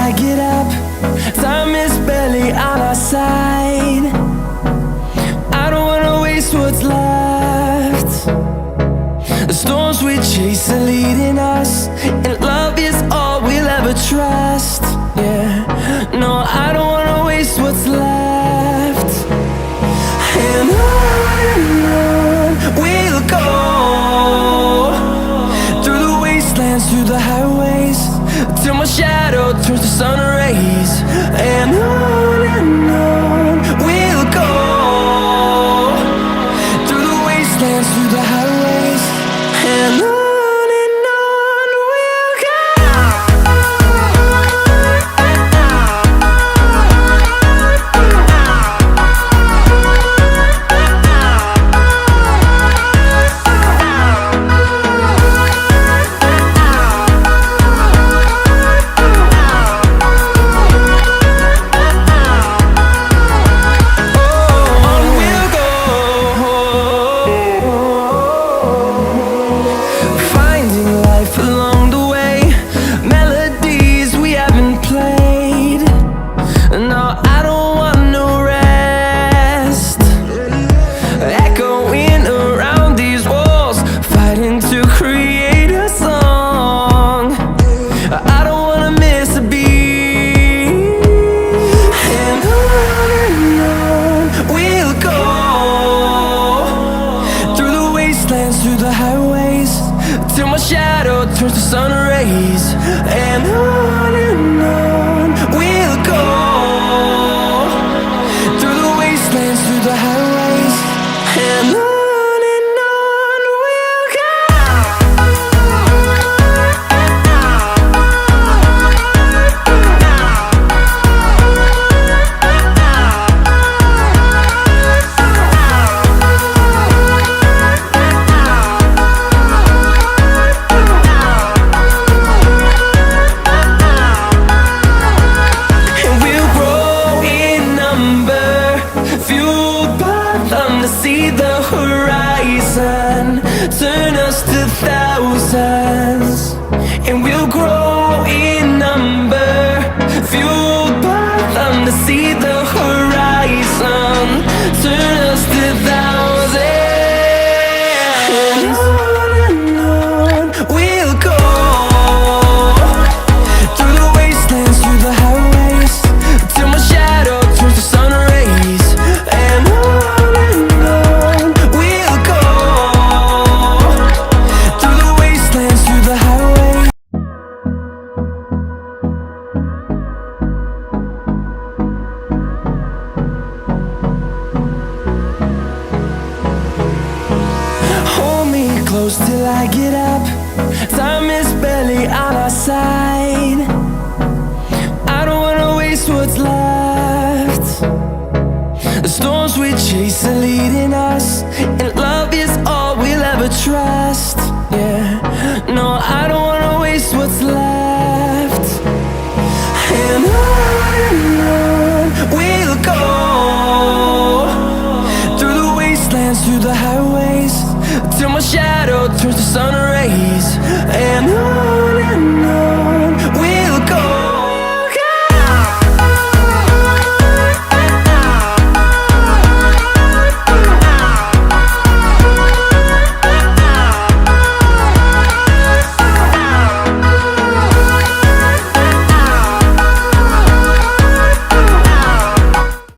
I get up. Time is barely on our side. I don't wanna waste what's left. The storms we chase are leading us, and love is all we'll ever trust. Yeah, no, I don't wanna waste what's left. And on we'll go, through the wastelands, through the highways, till my shadow turns to sun rays. And on we'll go, through the wastelands, through the highways, and on we'll go. Through the highways, till my shadow turns to sun rays. And on we'll go, through the wastelands, through the highways, and on we'll go. To see the horizon turn us to thousands, and we'll grow in number, fueled by them. To see the horizon turn us to thousands, and on we'll go, through the wastelands, through the highways, till my shadow turns to sun rays. And close till I get up. Time is barely on our side. I don't wanna waste what's left. The storms we chase are leading us, and